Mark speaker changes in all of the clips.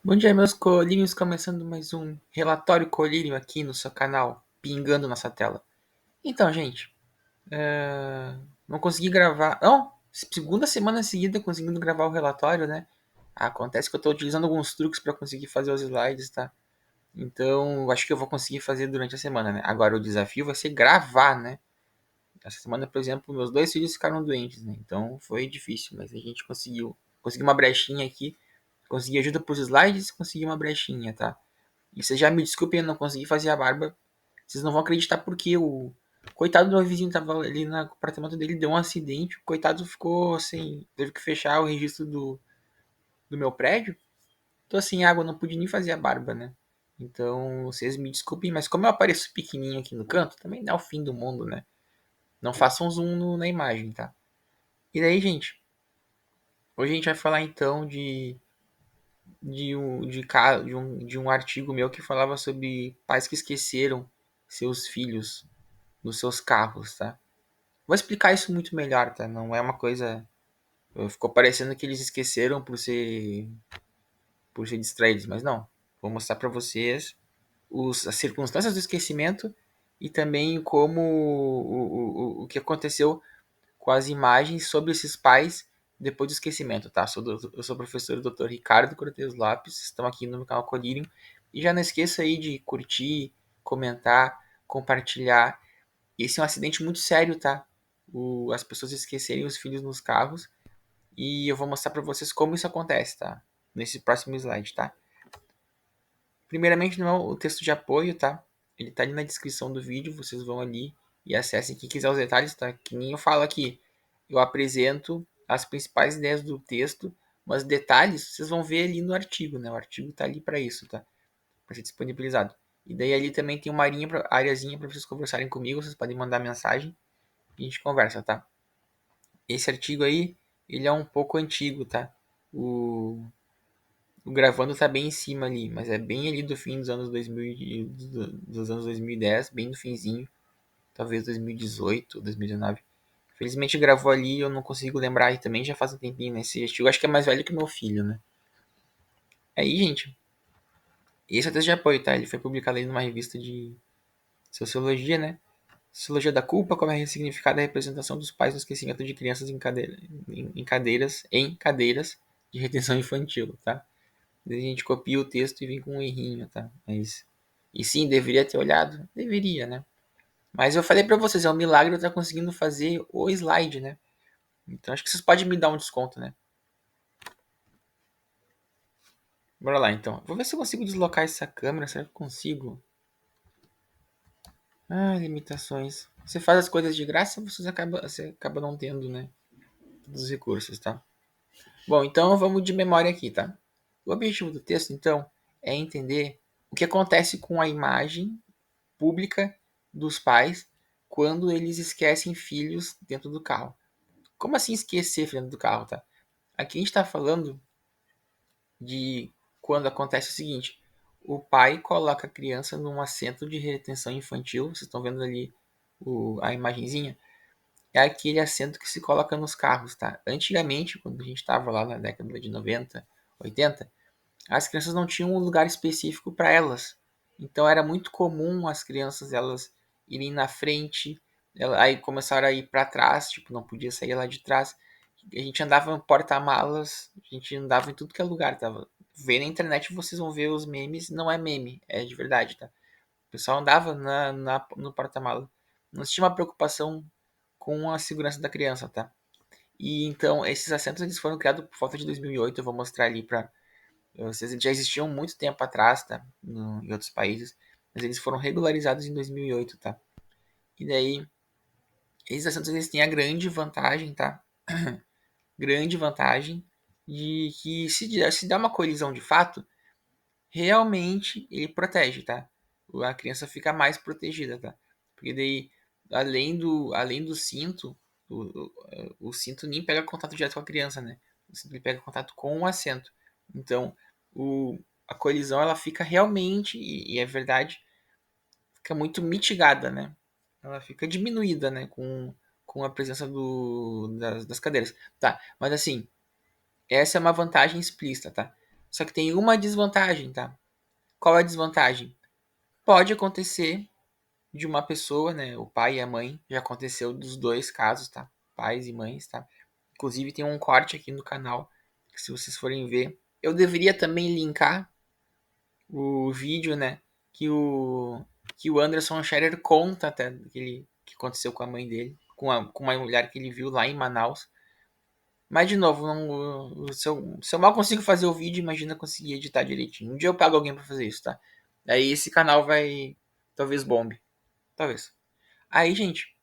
Speaker 1: Bom dia, meus colírios, começando mais um relatório colírio aqui no seu canal, pingando nossa tela. Então, gente, não consegui gravar. Não, segunda semana seguida conseguindo gravar o relatório, né? Acontece que eu estou utilizando alguns truques para conseguir fazer os slides, tá? Então, acho que eu vou conseguir fazer durante a semana, né? Agora, o desafio vai ser gravar, né? Essa semana, por exemplo, meus dois filhos ficaram doentes, né? Então, foi difícil, mas a gente conseguiu. Consegui uma brechinha aqui. Consegui ajuda pros slides, consegui uma brechinha, tá? E vocês já me desculpem, eu não consegui fazer a barba. Vocês não vão acreditar porque o coitado do meu vizinho tava ali no apartamento dele, deu um acidente. O coitado ficou assim, teve que fechar o registro do meu prédio. Tô sem água, não pude nem fazer a barba, né? Então, vocês me desculpem, mas como eu apareço pequenininho aqui no canto, também não é o fim do mundo, né? Não façam zoom na imagem, tá? E daí, gente, hoje a gente vai falar então de um artigo meu que falava sobre pais que esqueceram seus filhos nos seus carros, tá? Vou explicar isso muito melhor, tá? Não é uma coisa. Ficou parecendo que eles esqueceram por ser distraídos, mas não. Vou mostrar para vocês as circunstâncias do esquecimento e também como o que aconteceu com as imagens sobre esses pais depois do esquecimento, tá? Eu sou o professor Dr. Ricardo Cortez Lopes, estão aqui no meu canal Colírio. E já não esqueça aí de curtir, comentar, compartilhar. Esse é um acidente muito sério, tá? As pessoas esquecerem os filhos nos carros. E eu vou mostrar para vocês como isso acontece, tá? Nesse próximo slide, tá? Primeiramente, não é o texto de apoio, tá? Ele tá ali na descrição do vídeo, vocês vão ali e acessem quem quiser os detalhes, tá? Que nem eu falo aqui. Eu apresento as principais ideias do texto, mas detalhes vocês vão ver ali no artigo, né? O artigo tá ali para isso, tá? Para ser disponibilizado. E daí ali também tem uma areazinha para vocês conversarem comigo, vocês podem mandar mensagem e a gente conversa, tá? Esse artigo aí, ele é um pouco antigo, tá? O, o gravando tá bem em cima ali, mas é bem ali do fim dos anos 2000, dos anos 2010, bem no finzinho, talvez 2018, 2019. Felizmente gravou ali, eu não consigo lembrar e também já faz um tempinho, né? Esse artigo acho que é mais velho que meu filho, né? Aí, gente, esse é o texto de apoio, tá? Ele foi publicado aí numa revista de sociologia, né? Sociologia da culpa, como é ressignificada a representação dos pais no esquecimento de crianças em cadeiras de retenção infantil, tá? Daí a gente copia o texto e vem com um errinho, tá? Mas, e sim, deveria ter olhado? Deveria, né? Mas eu falei pra vocês, é um milagre eu estar conseguindo fazer o slide, né? Então acho que vocês podem me dar um desconto, né? Bora lá, então. Vou ver se eu consigo deslocar essa câmera. Será que eu consigo? Ah, limitações. Você faz as coisas de graça, você acaba não tendo, né? Todos os recursos, tá? Bom, então vamos de memória aqui, tá? O objetivo do texto, então, é entender o que acontece com a imagem pública dos pais quando eles esquecem filhos dentro do carro. Como assim esquecer filho dentro do carro, tá? Aqui a gente está falando de quando acontece o seguinte: o pai coloca a criança num assento de retenção infantil. Vocês estão vendo ali a imagenzinha? É aquele assento que se coloca nos carros, tá? Antigamente, quando a gente estava lá na década de 90, 80, as crianças não tinham um lugar específico para elas. Então era muito comum as crianças elas irem na frente, aí começaram a ir para trás, tipo, não podia sair lá de trás. A gente andava no porta-malas, a gente andava em tudo que é lugar, tava. Vê na internet vocês vão ver os memes, não é meme, é de verdade, tá? O pessoal andava no porta-malas. Não tinha uma preocupação com a segurança da criança, tá? E então esses assentos eles foram criados por volta de 2008, eu vou mostrar ali para vocês, já existiam muito tempo atrás, tá? Em outros países, mas eles foram regularizados em 2008, tá? E daí, esses assentos eles têm a grande vantagem, tá? Grande vantagem de que se der uma colisão de fato, realmente ele protege, tá? A criança fica mais protegida, tá? Porque daí, além do cinto, o cinto nem pega contato direto com a criança, né? O cinto ele pega contato com o assento. Então, a colisão ela fica realmente, e é verdade, fica muito mitigada, né? Ela fica diminuída, né? Com a presença das cadeiras. Tá, mas assim, essa é uma vantagem explícita, tá? Só que tem uma desvantagem, tá? Qual é a desvantagem? Pode acontecer de uma pessoa, né? O pai e a mãe. Já aconteceu dos dois casos, tá? Pais e mães, tá? Inclusive tem um corte aqui no canal, que se vocês forem ver. Eu deveria também linkar o vídeo, né? Que o, que o Anderson Scherer conta até que aconteceu com a mãe dele, com uma mulher que ele viu lá em Manaus. Mas, de novo, não, se eu mal consigo fazer o vídeo, imagina conseguir editar direitinho. Um dia eu pago alguém pra fazer isso, tá? Aí esse canal vai. Talvez bombe. Talvez. Aí, gente,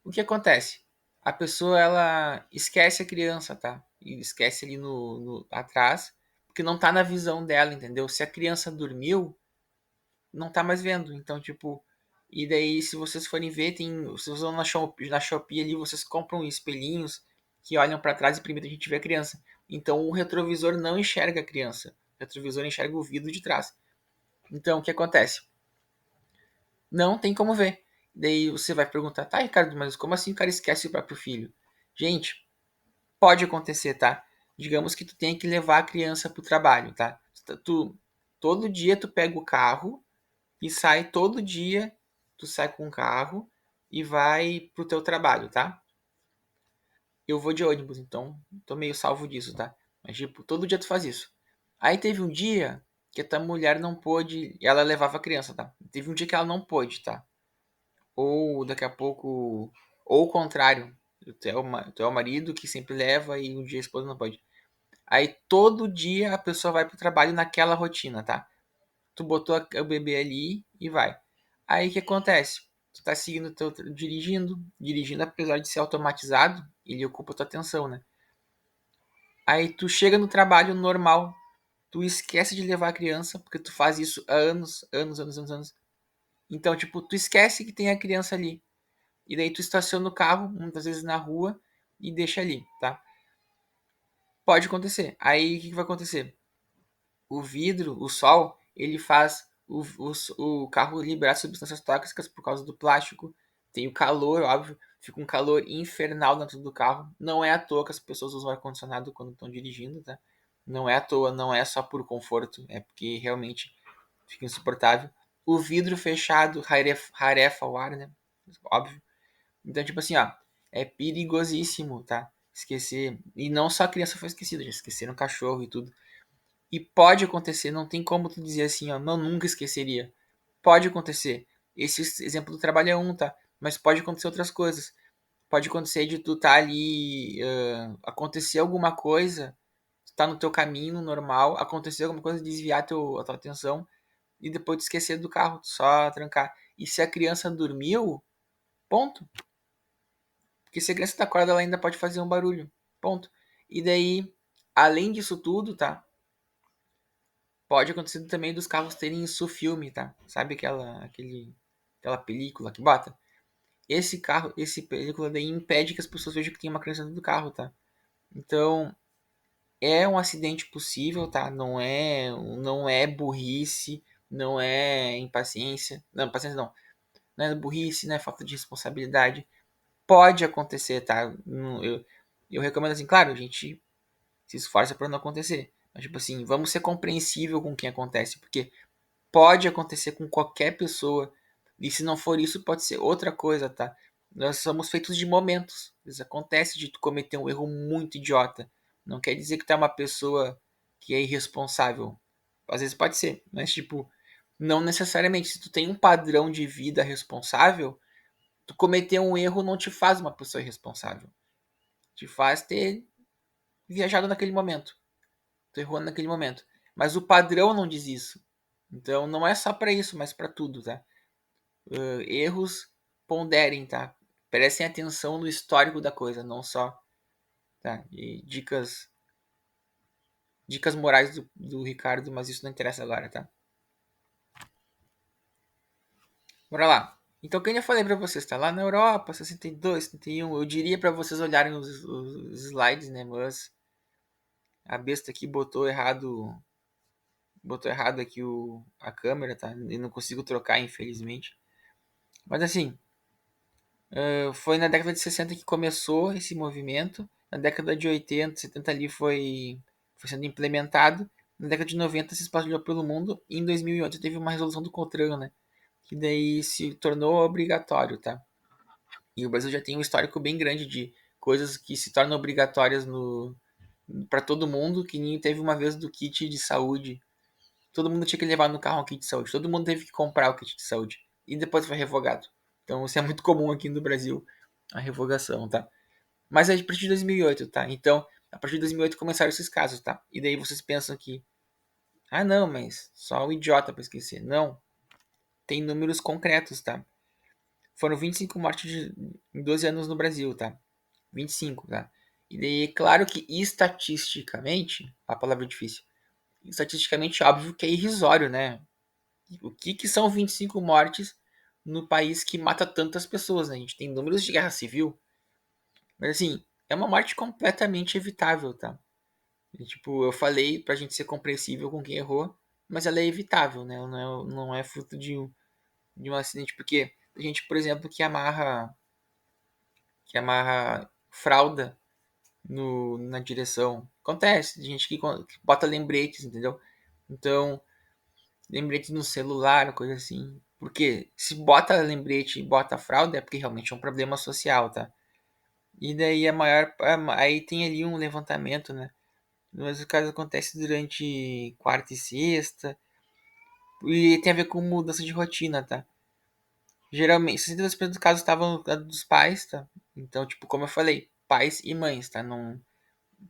Speaker 1: o que acontece? A pessoa, ela esquece a criança, tá? E esquece ali no atrás, porque não tá na visão dela, entendeu? Se a criança dormiu, não tá mais vendo. Então, tipo. E daí, se vocês forem ver, tem. Se vocês vão na Shopee ali, vocês compram espelhinhos que olham para trás e permitem a gente ver a criança. Então, o retrovisor não enxerga a criança. O retrovisor enxerga o vidro de trás. Então, o que acontece? Não tem como ver. Daí você vai perguntar, tá, Ricardo, mas como assim o cara esquece o próprio filho? Gente, pode acontecer, tá? Digamos que tu tenha que levar a criança pro trabalho, tá? Todo dia tu pega o carro e sai todo dia, tu sai com o carro e vai pro teu trabalho, tá? Eu vou de ônibus, então tô meio salvo disso, tá? Mas tipo, todo dia tu faz isso. Aí teve um dia que a tua mulher não pôde, ela levava a criança, tá? Teve um dia que ela não pôde, tá? Ou daqui a pouco, ou o contrário, tu é o marido que sempre leva e um dia a esposa não pode. Aí todo dia a pessoa vai pro trabalho naquela rotina, tá? Tu botou o bebê ali e vai. Aí o que acontece? Tu tá seguindo dirigindo apesar de ser automatizado, ele ocupa tua atenção, né? Aí tu chega no trabalho normal, tu esquece de levar a criança, porque tu faz isso há anos, anos, anos, anos, anos. Então, tipo, tu esquece que tem a criança ali. E daí tu estaciona o carro, muitas vezes na rua, e deixa ali, tá? Pode acontecer. Aí o que vai acontecer? O vidro, o sol, ele faz o carro liberar substâncias tóxicas por causa do plástico. Tem o calor, óbvio, fica um calor infernal dentro do carro. Não é à toa que as pessoas usam ar-condicionado quando estão dirigindo, tá? Não é à toa, não é só por conforto, é porque realmente fica insuportável. O vidro fechado rarefa o ar, né? Óbvio. Então, tipo assim, ó, é perigosíssimo, tá? Esquecer. E não só a criança foi esquecida, já esqueceram o cachorro e tudo. E pode acontecer, não tem como tu dizer assim, ó, não, nunca esqueceria. Pode acontecer. Esse exemplo do trabalho é um, tá? Mas pode acontecer outras coisas. Pode acontecer de tu tá ali, acontecer alguma coisa, tu tá no teu caminho normal, acontecer alguma coisa, desviar a tua atenção e depois tu esquecer do carro, só trancar. E se a criança dormiu, ponto. Porque se a criança tá acordada, ela ainda pode fazer um barulho. Ponto. E daí, além disso tudo, tá? Pode acontecer também dos carros terem isso filme, tá? Sabe aquela película que bota? Esse película daí impede que as pessoas vejam que tem uma criança dentro do carro, tá? Então, é um acidente possível, tá? Não é burrice, não é impaciência. Não, impaciência não. Não é burrice, não é falta de responsabilidade. Pode acontecer, tá? Eu recomendo assim, claro, a gente se esforça para não acontecer. Mas, tipo assim, vamos ser compreensível com quem acontece, porque pode acontecer com qualquer pessoa. E se não for isso, pode ser outra coisa, tá? Nós somos feitos de momentos. Às vezes acontece de tu cometer um erro muito idiota. Não quer dizer que tu é uma pessoa que é irresponsável. Às vezes pode ser, mas tipo, não necessariamente. Se tu tem um padrão de vida responsável, tu cometer um erro não te faz uma pessoa irresponsável. Te faz ter viajado naquele momento. Tu errou naquele momento. Mas o padrão não diz isso. Então não é só para isso, mas para tudo, tá? Erros ponderem, tá? Prestem atenção no histórico da coisa, não só, tá? E dicas morais do Ricardo, mas isso não interessa agora, tá? Bora lá. Então, o que eu já falei para vocês, tá lá na Europa, 62, 61. Eu diria para vocês olharem os slides, né? Mas a besta aqui botou errado aqui a câmera, tá? E não consigo trocar, infelizmente. Mas assim, foi na década de 60 que começou esse movimento. Na década de 80, 70 ali foi sendo implementado. Na década de 90 se espalhou pelo mundo e em 2008 teve uma resolução do CONTRAN, né? Que daí se tornou obrigatório, tá? E o Brasil já tem um histórico bem grande de coisas que se tornam obrigatórias no para todo mundo, que nem teve uma vez do kit de saúde. Todo mundo tinha que levar no carro um kit de saúde. Todo mundo teve que comprar o kit de saúde. E depois foi revogado. Então isso é muito comum aqui no Brasil, a revogação, tá? Mas é a partir de 2008, tá? Então, a partir de 2008 começaram esses casos, tá? E daí vocês pensam que, ah, não, mas só o idiota para esquecer. Não, tem números concretos, tá? Foram 25 mortes em 12 anos no Brasil, tá? 25, tá? E daí, claro que estatisticamente, a palavra é difícil, estatisticamente óbvio que é irrisório, né? O que são 25 mortes no país que mata tantas pessoas, né? A gente tem números de guerra civil, mas assim, é uma morte completamente evitável, tá? E, tipo, eu falei pra gente ser compreensível com quem errou, mas ela é evitável, né? Não é fruto de um acidente, porque a gente, por exemplo, que amarra fralda na direção. Acontece, tem gente que bota lembretes, entendeu? Então, lembretes no celular, coisa assim. Porque se bota lembrete e bota fralda é porque realmente é um problema social, tá? E daí aí tem ali um levantamento, né? Mas o caso acontece durante quarta e sexta. E tem a ver com mudança de rotina, tá? Geralmente, 62% dos casos estavam dos pais, tá? Então, tipo, como eu falei, pais e mães, tá? Não,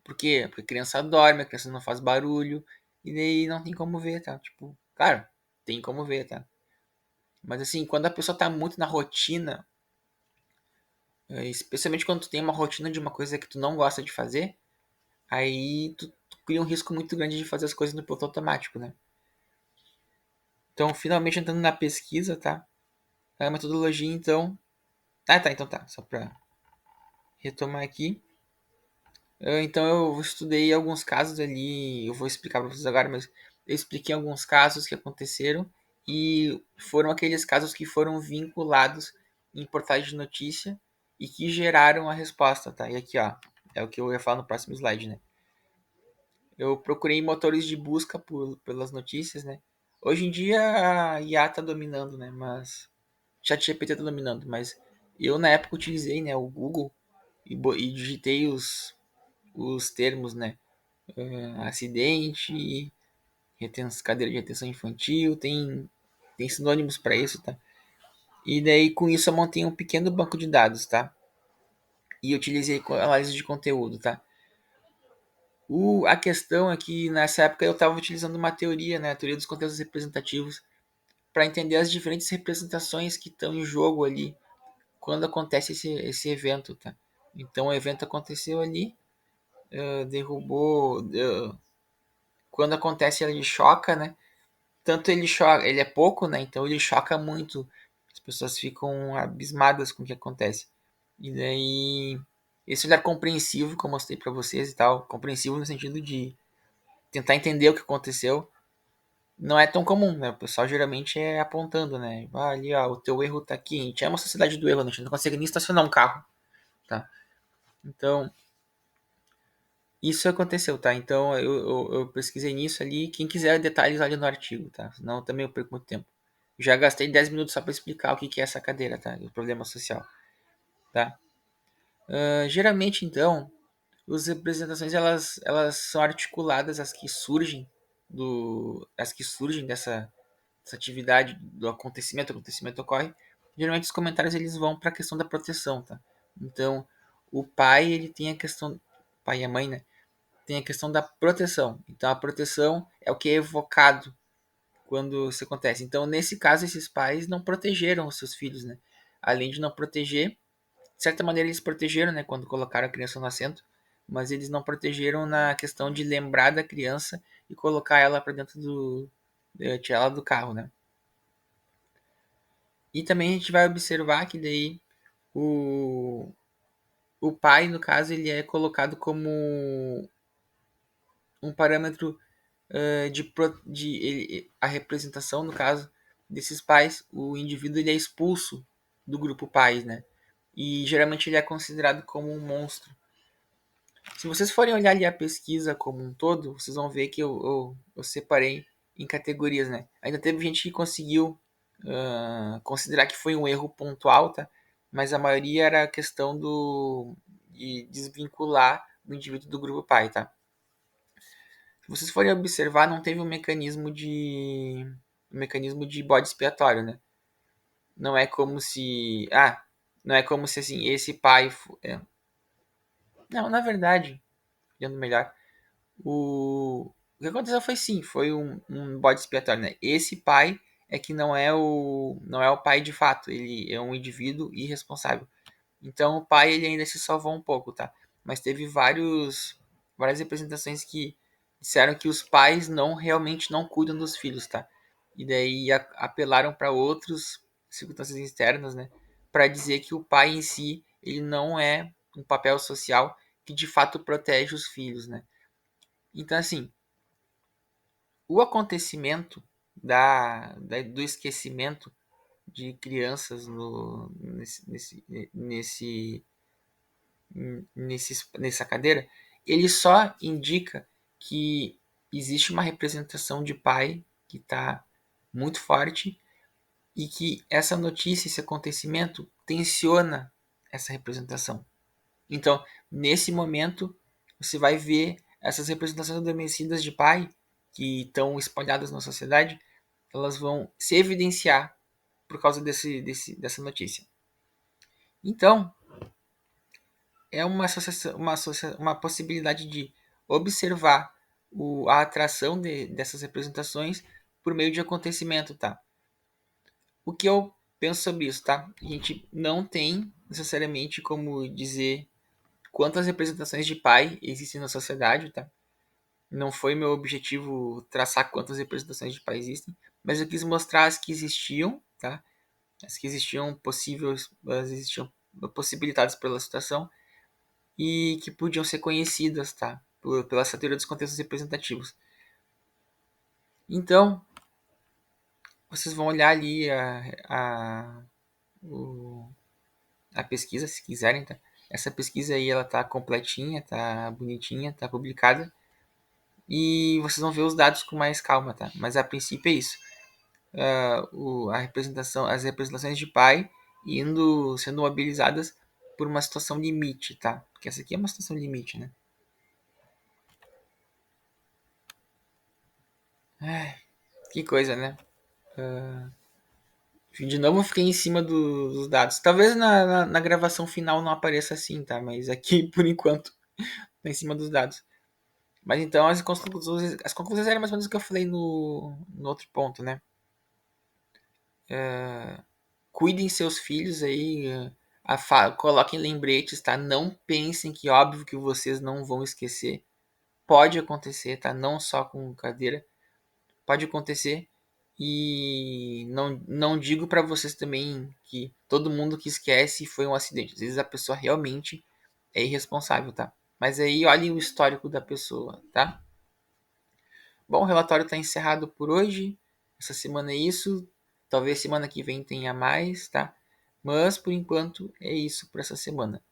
Speaker 1: por quê? Porque a criança dorme, a criança não faz barulho, e daí não tem como ver, tá? Tipo, claro, tem como ver, tá? Mas assim, quando a pessoa tá muito na rotina, especialmente quando tu tem uma rotina de uma coisa que tu não gosta de fazer, aí tu cria um risco muito grande de fazer as coisas no piloto automático, né? Então, finalmente entrando na pesquisa, tá? A metodologia, então. Ah, tá, então tá. Só pra retomar aqui. Então eu estudei alguns casos ali, eu vou explicar para vocês agora, mas eu expliquei alguns casos que aconteceram e foram aqueles casos que foram vinculados em portais de notícia e que geraram a resposta, tá? E aqui, ó, é o que eu ia falar no próximo slide, né? Eu procurei motores de busca pelas notícias, né? Hoje em dia a IA tá dominando, né? Mas ChatGPT tá dominando, mas eu na época utilizei, né, o Google e digitei os termos, né? Acidente, cadeira de retenção infantil, tem sinônimos para isso, tá? E daí com isso eu montei um pequeno banco de dados, tá? E utilizei análise de conteúdo, tá? A questão é que nessa época eu estava utilizando uma teoria, né? A teoria dos contextos representativos, para entender as diferentes representações que estão em jogo ali quando acontece esse evento, tá? Então o evento aconteceu ali, derrubou. Quando acontece ele choca, né? Tanto ele choca, ele é pouco, né? Então ele choca muito. As pessoas ficam abismadas com o que acontece. E daí esse olhar compreensivo que eu mostrei para vocês e tal, compreensivo no sentido de tentar entender o que aconteceu, não é tão comum, né? O pessoal geralmente é apontando, né? Ah, ali, ó, o teu erro tá aqui. A gente é uma sociedade do erro, né? A gente não consegue nem estacionar um carro, tá? Então, isso aconteceu, tá? Então, eu pesquisei nisso ali. Quem quiser detalhes, olha no artigo, tá? Senão também eu perco muito tempo. Já gastei 10 minutos só para explicar o que é essa cadeira, tá? O problema social, tá? Geralmente, então, as representações elas são articuladas as que surgem dessa atividade do acontecimento, o acontecimento ocorre. Geralmente os comentários eles vão para a questão da proteção, tá? Então, o pai ele tem a questão, o pai e a mãe, né? Tem a questão da proteção. Então, a proteção é o que é evocado quando isso acontece. Então, nesse caso, esses pais não protegeram os seus filhos, né? Além de não proteger, de certa maneira eles protegeram, né, quando colocaram a criança no assento, mas eles não protegeram na questão de lembrar da criança e colocar ela para dentro tirar ela do carro, né? E também a gente vai observar que daí o, o pai, no caso, ele é colocado como um parâmetro a representação, no caso, desses pais, o indivíduo ele é expulso do grupo pais, né? E geralmente ele é considerado como um monstro. Se vocês forem olhar ali a pesquisa como um todo, vocês vão ver que eu separei em categorias, né? Ainda teve gente que conseguiu considerar que foi um erro pontual, tá? Mas a maioria era a questão de desvincular o indivíduo do grupo pai, tá? Se vocês forem observar, não teve um mecanismo de bode expiatório, né? Não é como se, não é como se assim, esse pai, não, na verdade, olhando melhor, o que aconteceu foi sim, foi um bode expiatório, né? Esse pai é que não é o pai de fato, ele é um indivíduo irresponsável. Então o pai ele ainda se salvou um pouco, tá? Mas teve várias representações que disseram que os pais não realmente não cuidam dos filhos, tá? E daí apelaram para outras circunstâncias externas, né? Para dizer que o pai em si ele não é um papel social que de fato protege os filhos, né? Então assim, o acontecimento do esquecimento de crianças nessa cadeira, ele só indica que existe uma representação de pai que está muito forte e que essa notícia, esse acontecimento, tensiona essa representação. Então, nesse momento, você vai ver essas representações adormecidas de pai que estão espalhadas na sociedade, elas vão se evidenciar por causa dessa notícia. Então, é uma possibilidade de observar a atração dessas representações por meio de acontecimento, tá? O que eu penso sobre isso, tá? A gente não tem necessariamente como dizer quantas representações de pai existem na sociedade, tá? Não foi meu objetivo traçar quantas representações de pai existem, mas eu quis mostrar as que existiam, tá? As que existiam possibilitadas pela situação e que podiam ser conhecidas, tá? Pela essa teoria dos contextos representativos. Então, vocês vão olhar ali a pesquisa, se quiserem, tá? Essa pesquisa aí, ela tá completinha, tá bonitinha, tá publicada. E vocês vão ver os dados com mais calma, tá? Mas a princípio é isso. As representações de pai sendo mobilizadas por uma situação limite, tá? Porque essa aqui é uma situação limite, né? Ai, que coisa, né? De novo eu fiquei em cima dos dados. Talvez na gravação final não apareça assim, tá? Mas aqui, por enquanto, tá em cima dos dados. Mas então as conclusões eram mais ou menos o que eu falei no outro ponto, né? Cuidem seus filhos aí, coloquem lembretes, tá? Não pensem que óbvio que vocês não vão esquecer. Pode acontecer, tá? Não só com cadeira. Pode acontecer. E não digo para vocês também que todo mundo que esquece foi um acidente. Às vezes a pessoa realmente é irresponsável, tá? Mas aí olhem o histórico da pessoa, tá? Bom, o relatório está encerrado por hoje. Essa semana é isso. Talvez semana que vem tenha mais, tá? Mas por enquanto é isso para essa semana.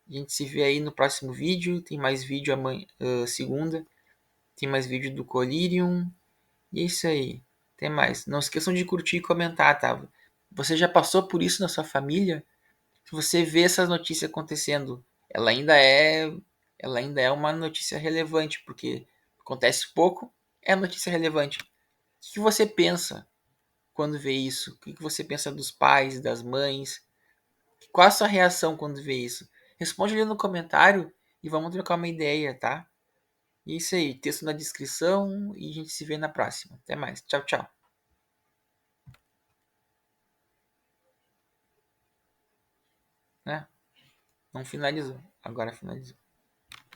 Speaker 1: A gente se vê aí no próximo vídeo. Tem mais vídeo amanhã, segunda. Tem mais vídeo do Colirium. E é isso aí. Até mais. Não esqueçam de curtir e comentar, tá? Você já passou por isso na sua família? Se você vê essa notícia acontecendo, ela ainda é, ela ainda é uma notícia relevante, porque acontece pouco, é notícia relevante. O que você pensa quando vê isso? O que você pensa dos pais, das mães? Qual a sua reação quando vê isso? Responde ali no comentário e vamos trocar uma ideia, tá? E é isso aí, texto na descrição e a gente se vê na próxima. Até mais. Tchau, tchau. Né? Não finalizou. Agora finalizou.